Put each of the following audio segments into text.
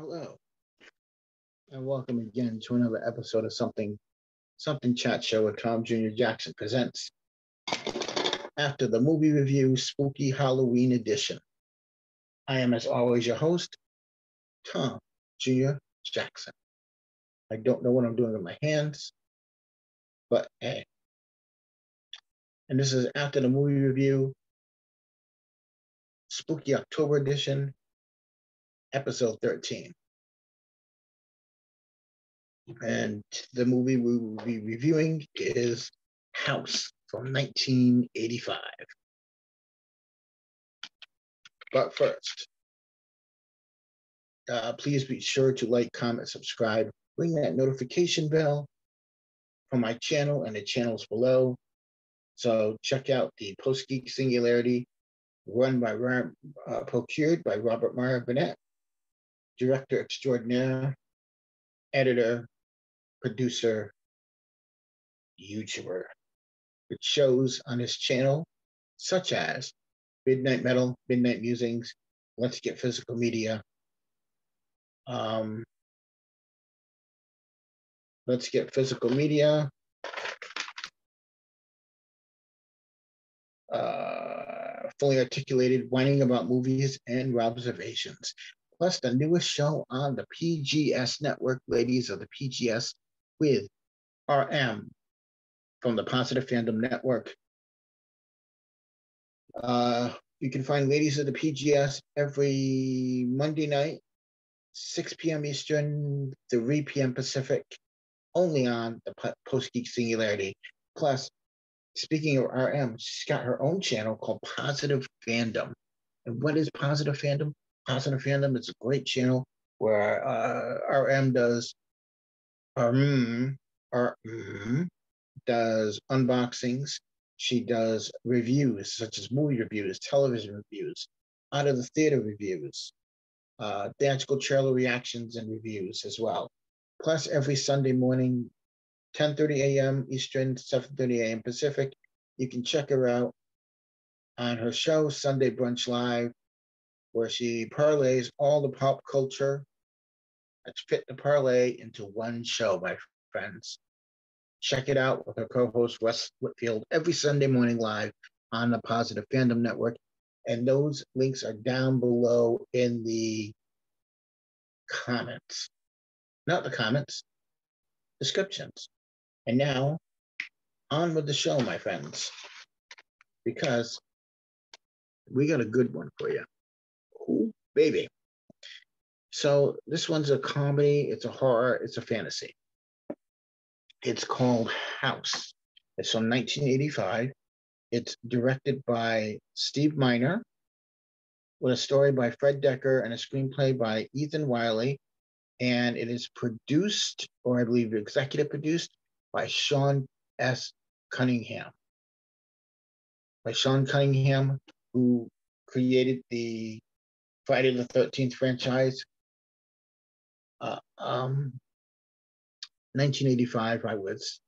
Hello, and welcome again to another episode of Something Chat Show with Tom Jr. Jackson presents after the movie review Spooky Halloween edition. I am, as always, your host, Tom Jr. Jackson. I don't know what I'm doing with my hands, but hey. And this is after the movie review Spooky October edition, episode 13. And the movie we will be reviewing is House from 1985. But first, please be sure to like, comment, subscribe, ring that notification bell for my channel and the channels below. So check out the POST-GEEK Singularity, procured by Robert Meyer Burnett, director extraordinaire, editor, producer, YouTuber, with shows on his channel such as Midnight Metal, Midnight Musings, Let's Get Physical Media, Fully Articulated, Whining About Movies, and Observations. Plus the newest show on the PGS network, Ladies of the PGS, with RM from the Positive Fandom Network. You can find Ladies of the PGS every Monday night, 6 p.m. Eastern, 3 p.m. Pacific, only on the POST-GEEK Singularity. Plus, speaking of RM, she's got her own channel called Positive Fandom. And what is Positive Fandom? Positive Fandom is a great channel where RM does unboxings. She does reviews, such as movie reviews, television reviews, out of the theater reviews, theatrical trailer reactions and reviews as well. Plus, every Sunday morning, 10:30 a.m. Eastern, 7:30 a.m. Pacific, you can check her out on her show, Sunday Brunch Live, where she parlays all the pop culture that's fit to parlay into one show, my friends. Check it out with her co-host, Wes Whitfield, every Sunday morning live on the Positive Fandom Network. And those links are down below in the comments. Not the comments, descriptions. And now, on with the show, my friends, because we got a good one for you. Ooh, baby. So this one's a comedy, it's a horror, it's a fantasy. It's called House. It's from 1985. It's directed by Steve Miner, with a story by Fred Decker and a screenplay by Ethan Wiley. And it is produced, or I believe executive produced, by Sean S. Cunningham. By Sean Cunningham, who created the Friday the 13th franchise. 1985, I was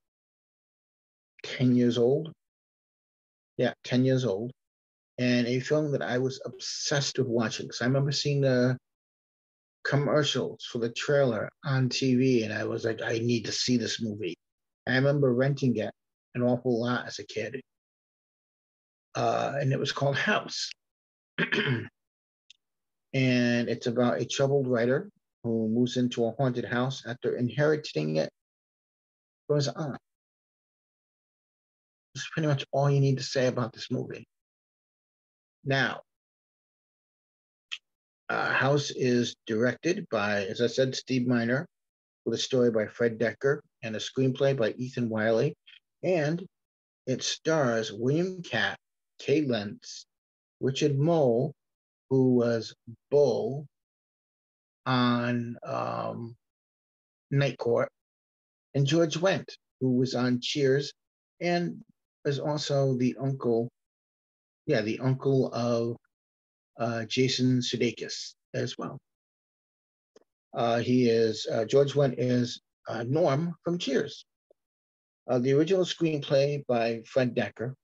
10 years old. Yeah, 10 years old. And a film that I was obsessed with watching. So I remember seeing the commercials for the trailer on TV, and I was like, I need to see this movie. And I remember renting it an awful lot as a kid. And it was called House. And it's about a troubled writer who moves into a haunted house after inheriting it from his aunt. That's pretty much all you need to say about this movie. Now, House is directed by, as I said, Steve Miner, with a story by Fred Decker and a screenplay by Ethan Wiley. And it stars William Katt, Kay Lentz, Richard Mole, who was Bull on Night Court, and George Wendt, who was on Cheers, and is also the uncle of Jason Sudeikis as well. George Wendt is Norm from Cheers. The original screenplay by Fred Decker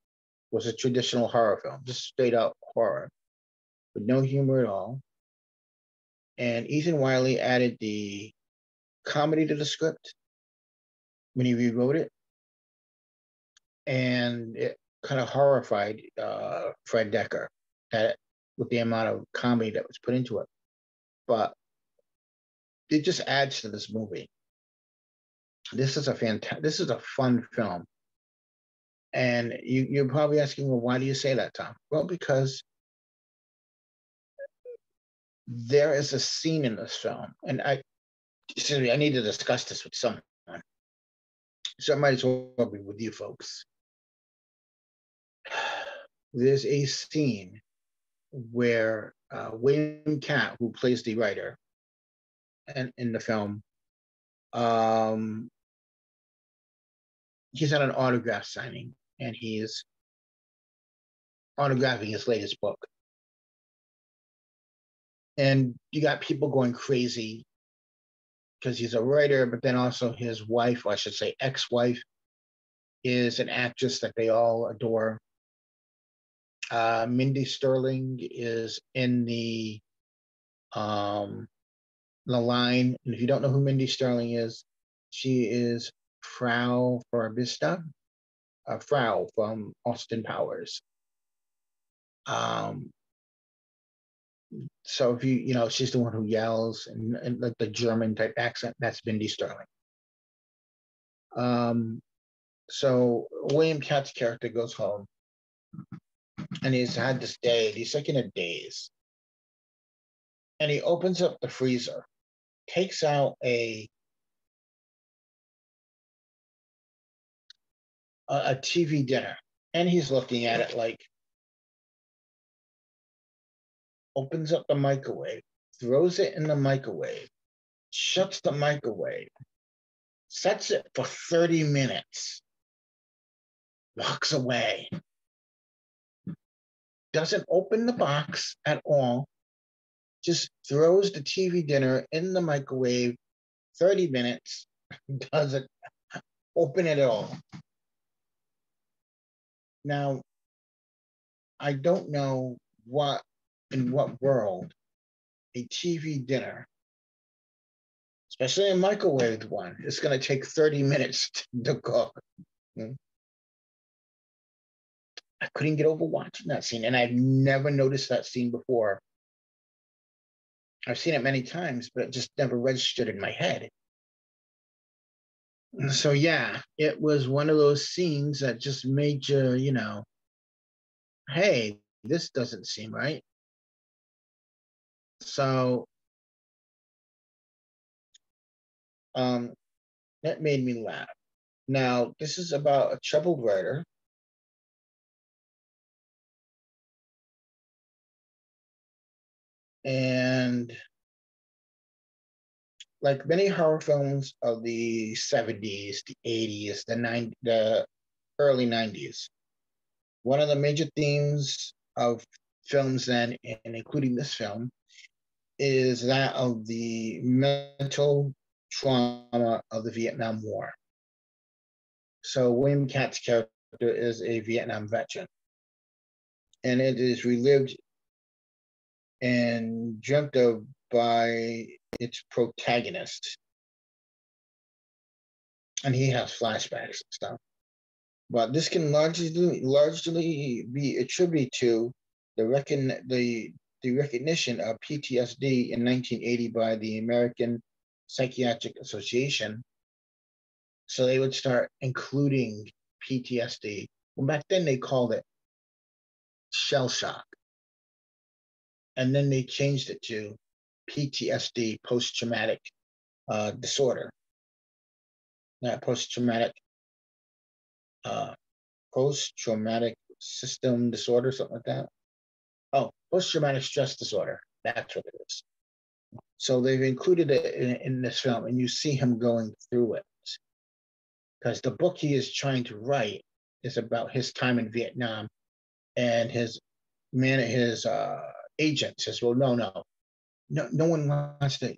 was a traditional horror film, just straight out horror, with no humor at all. And Ethan Wiley added the comedy to the script when he rewrote it, and it kind of horrified Fred Decker that with the amount of comedy that was put into it. But it just adds to this movie. This is a fun film. And you're probably asking, well, why do you say that, Tom? Well, because there is a scene in this film, and I need to discuss this with someone. So I might as well be with you folks. There's a scene where William Katt, who plays the writer and in the film, he's at an autograph signing, and he's autographing his latest book. And you got people going crazy because he's a writer, but then also his wife, or I should say ex-wife, is an actress that they all adore. Mindy Sterling is in the line. And if you don't know who Mindy Sterling is, she is Frau Farbista, Frau from Austin Powers. So if she's the one who yells and like the German type accent, that's Mindy Sterling. So William Katt's character goes home, and he's had this day. He's like in a daze, and he opens up the freezer, takes out a TV dinner, and he's looking at it like, opens up the microwave, throws it in the microwave, shuts the microwave, sets it for 30 minutes, walks away, doesn't open the box at all, just throws the TV dinner in the microwave, 30 minutes, doesn't open it at all. Now, I don't know in what world a TV dinner, especially a microwaved one, is going to take 30 minutes to cook. I couldn't get over watching that scene, and I've never noticed that scene before. I've seen it many times, but it just never registered in my head. So yeah, it was one of those scenes that just made you, hey, this doesn't seem right. So that made me laugh. Now, this is about a troubled writer. And like many horror films of the 70s, the 80s, the early 90s, one of the major themes of films then, and including this film, is that of the mental trauma of the Vietnam War. So William Katt's character is a Vietnam veteran, and it is relived and dreamt of by its protagonist. And he has flashbacks and stuff. But this can largely be attributed to the recognition of PTSD in 1980 by the American Psychiatric Association. So they would start including PTSD. Well, back then they called it shell shock. And then they changed it to PTSD, post-traumatic disorder. Not post-traumatic system disorder, something like that. Oh, post-traumatic stress disorder. That's what it is. So they've included it in this film, and you see him going through it. Because the book he is trying to write is about his time in Vietnam, and his agent says, well, no one wants to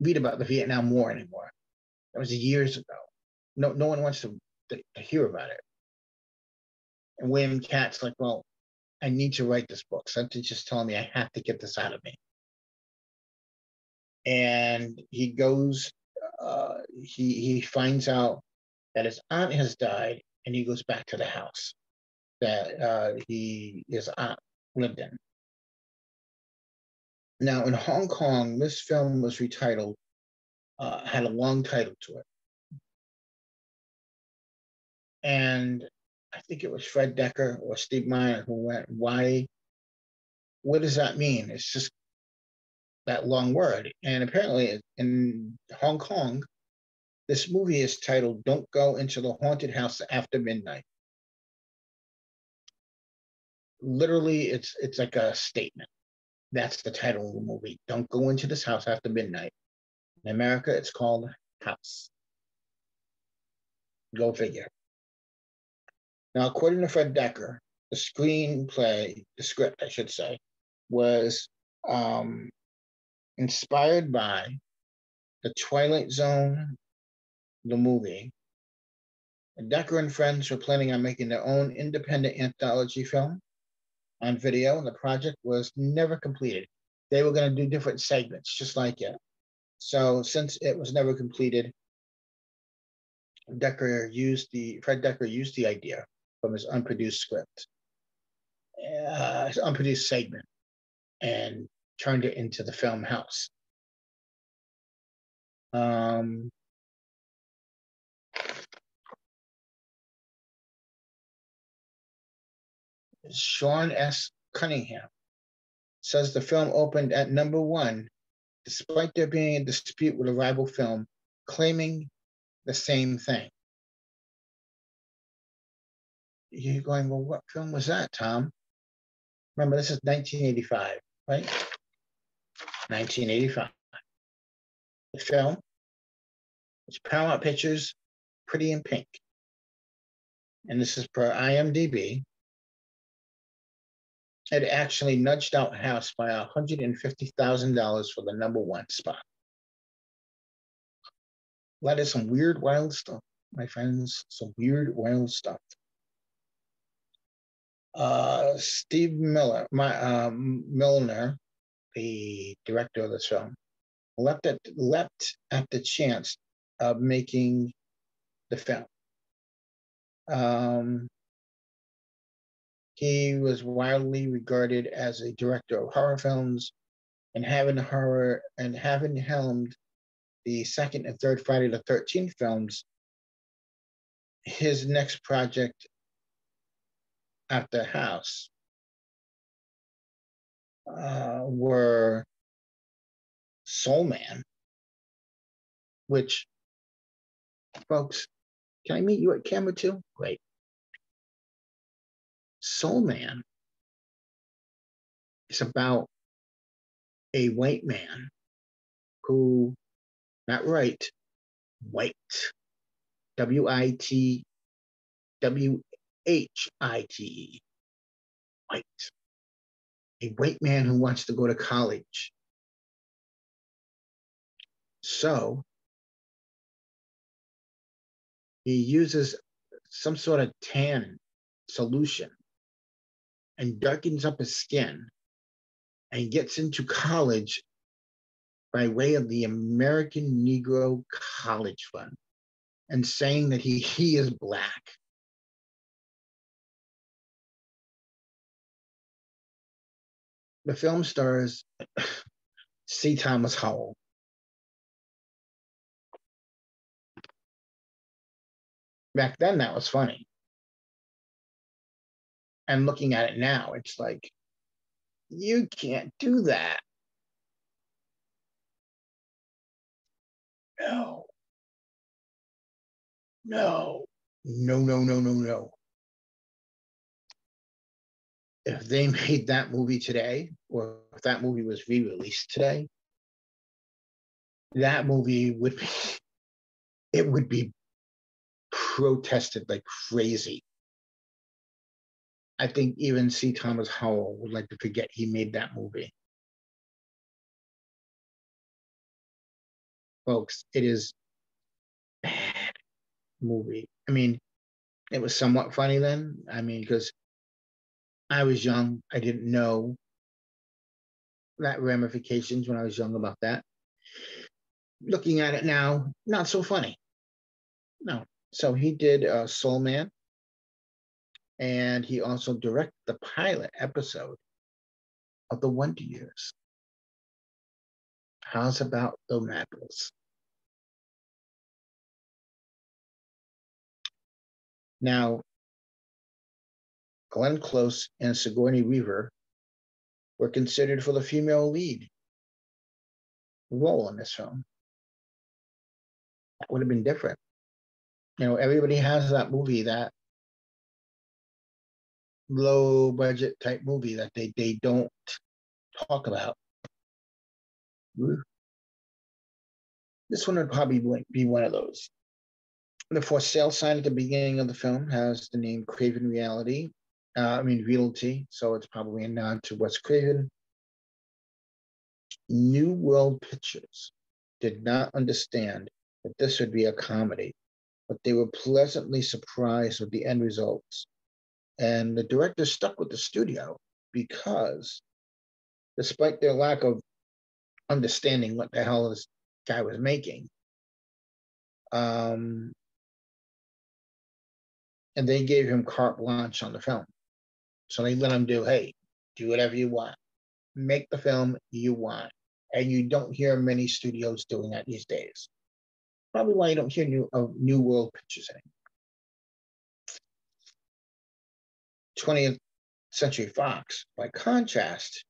read about the Vietnam War anymore. That was years ago. No one wants to hear about it. And William Katt's like, well, I need to write this book. Something's just telling me I have to get this out of me. and he goes, he finds out that his aunt has died, and he goes back to the house that his aunt lived in. Now, in Hong Kong, this film was retitled, had a long title to it. And I think it was Fred Decker or Steve Miner who went, what does that mean? It's just that long word. And apparently in Hong Kong, this movie is titled Don't Go Into the Haunted House After Midnight. Literally, it's like a statement. That's the title of the movie. Don't go into this house after midnight. In America, it's called House. Go figure. Now, according to Fred Decker, the script, I should say, was inspired by The Twilight Zone, the movie. Decker and friends were planning on making their own independent anthology film on video, and the project was never completed. They were going to do different segments, just like it. So since it was never completed, Fred Decker used the idea from his unproduced script, his unproduced segment, and turned it into the film House. Sean S. Cunningham says the film opened at #1, despite there being a dispute with a rival film claiming the same thing. You're going, well, what film was that, Tom? Remember, this is 1985, right? 1985. The film was Paramount Pictures' Pretty in Pink. And this is per IMDb. It actually nudged out House by $150,000 for the #1 spot. That is some weird, wild stuff, my friends. Some weird, wild stuff. Steve Milner, the director of this film, leapt at the chance of making the film. He was widely regarded as a director of horror films, and having helmed the second and third Friday the 13th films, his next project after House were Soul Man, which, folks, can I meet you at camera 2? Great. Soul Man is about a white man who, not right, white, WITWHITE, white, a white man who wants to go to college. So he uses some sort of tan solution and darkens up his skin and gets into college by way of the American Negro College Fund and saying that he is Black. The film stars C. Thomas Howell. Back then, that was funny. And looking at it now, it's like, you can't do that. No. No. No, no, no, no, no. If they made that movie today, or if that movie was re-released today, that movie would be protested like crazy. I think even C. Thomas Howell would like to forget he made that movie. Folks, it is a bad movie. I mean, it was somewhat funny then. I mean, because I was young. I didn't know that ramifications when I was young about that. Looking at it now, not so funny. No. So he did Soul Man, and he also directed the pilot episode of The Wonder Years. How's about those apples? Now, Glenn Close and Sigourney Weaver were considered for the female lead role in this film. That would have been different. You know, everybody has that movie, that low budget type movie that they don't talk about. This one would probably be one of those. The for sale sign at the beginning of the film has the name Craven Reality. Realty. So it's probably a nod to Wes Craven. New World Pictures did not understand that this would be a comedy, but they were pleasantly surprised with the end results. And the director stuck with the studio because, despite their lack of understanding what the hell this guy was making, and they gave him carte blanche on the film. So they let him do whatever you want. Make the film you want. And you don't hear many studios doing that these days. Probably why you don't hear New World Pictures anymore. 20th Century Fox, by contrast,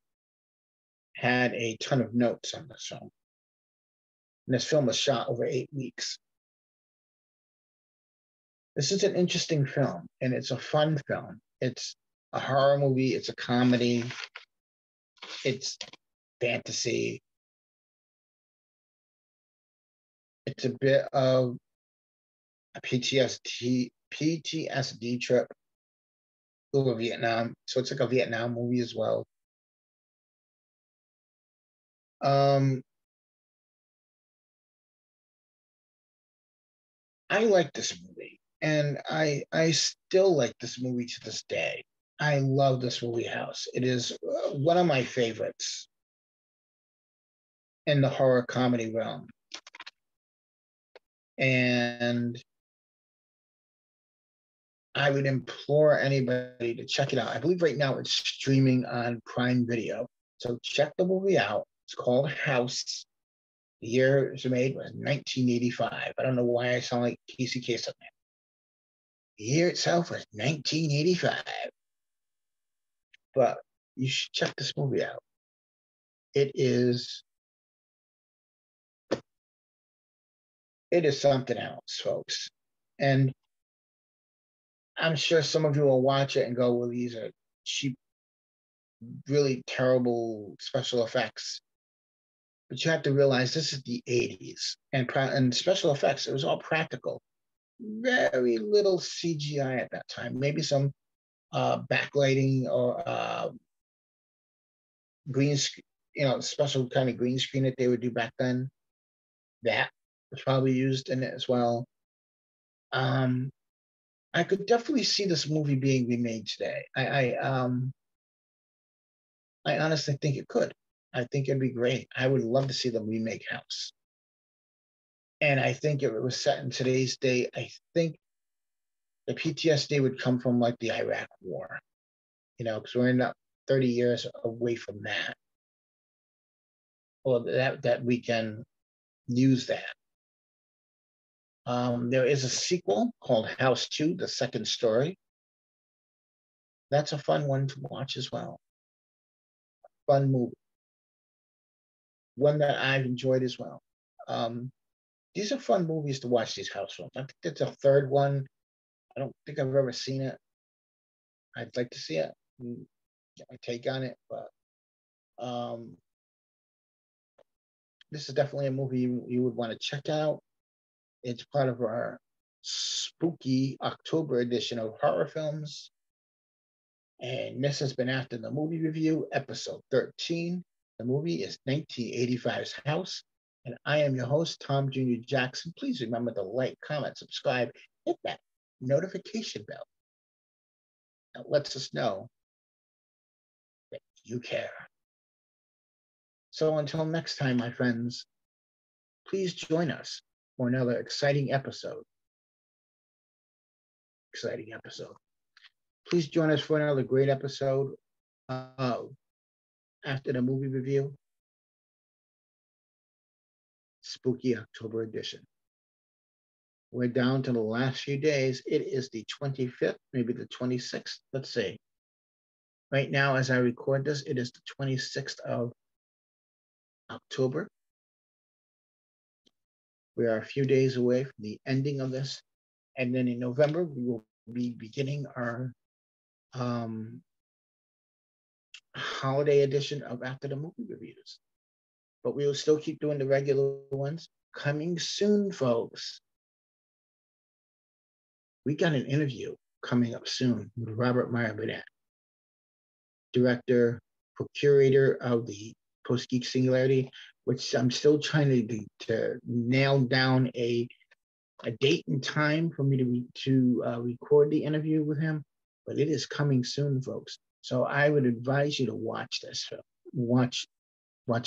had a ton of notes on this film. And this film was shot over 8 weeks. This is an interesting film, and it's a fun film. It's a horror movie, it's a comedy, it's fantasy. It's a bit of a PTSD trip over Vietnam. So it's like a Vietnam movie as well. I like this movie, and I still like this movie to this day. I love this movie House. It is one of my favorites in the horror comedy realm. And I would implore anybody to check it out. I believe right now it's streaming on Prime Video. So check the movie out. It's called House. The year it was made was 1985. I don't know why I sound like Casey Kasem. The year itself was 1985. But you should check this movie out. It is something else, folks. And I'm sure some of you will watch it and go, well, these are cheap, really terrible special effects. But you have to realize this is the 80s. And special effects, it was all practical. Very little CGI at that time. Maybe some backlighting or green screen, special kind of green screen that they would do back then. That was probably used in it as well. I could definitely see this movie being remade today. I honestly think it could. I think it'd be great. I would love to see them remake House. And I think if it was set in today's day, I think the PTSD would come from like the Iraq War, because we're not 30 years away from that. Well, that we can use that. There is a sequel called House 2, The Second Story. That's a fun one to watch as well. Fun movie. One that I've enjoyed as well. These are fun movies to watch, these house films. I think that's a third one. I don't think I've ever seen it. I'd like to see it, get my take on it, but this is definitely a movie you would want to check out. It's part of our spooky October edition of horror films. And this has been After the Movie Review, episode 13. The movie is 1985's House. And I am your host, Tom Jr. Jackson. Please remember to like, comment, subscribe, hit that notification bell. That lets us know that you care. So until next time, my friends, please join us for another exciting episode. Please join us for another great episode of After the Movie Review, Spooky October edition. We're down to the last few days. It is the 25th, maybe the 26th. Let's see. Right now, as I record this, it is the 26th of October. We are a few days away from the ending of this. And then in November, we will be beginning our holiday edition of After the Movie Reviews. But we will still keep doing the regular ones. Coming soon, folks. We got an interview coming up soon with Robert Meyer-Burnett, director, curator of the POST-GEEK Singularity, which I'm still trying to nail down a date and time for me to record the interview with him, but it is coming soon, folks. So I would advise you to watch this film. Watch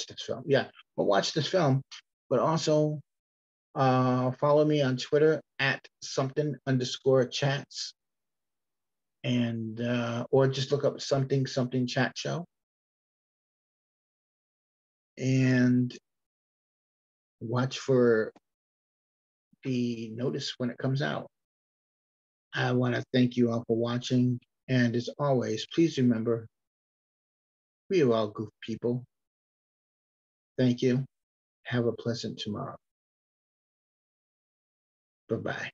this film. Yeah, but watch this film, but also follow me on Twitter at @something_chats, and or just look up something chat show, and watch for the notice when it comes out. I want to thank you all for watching, and as always, please remember, we are all goof people. Thank you. Have a pleasant tomorrow. Bye-bye.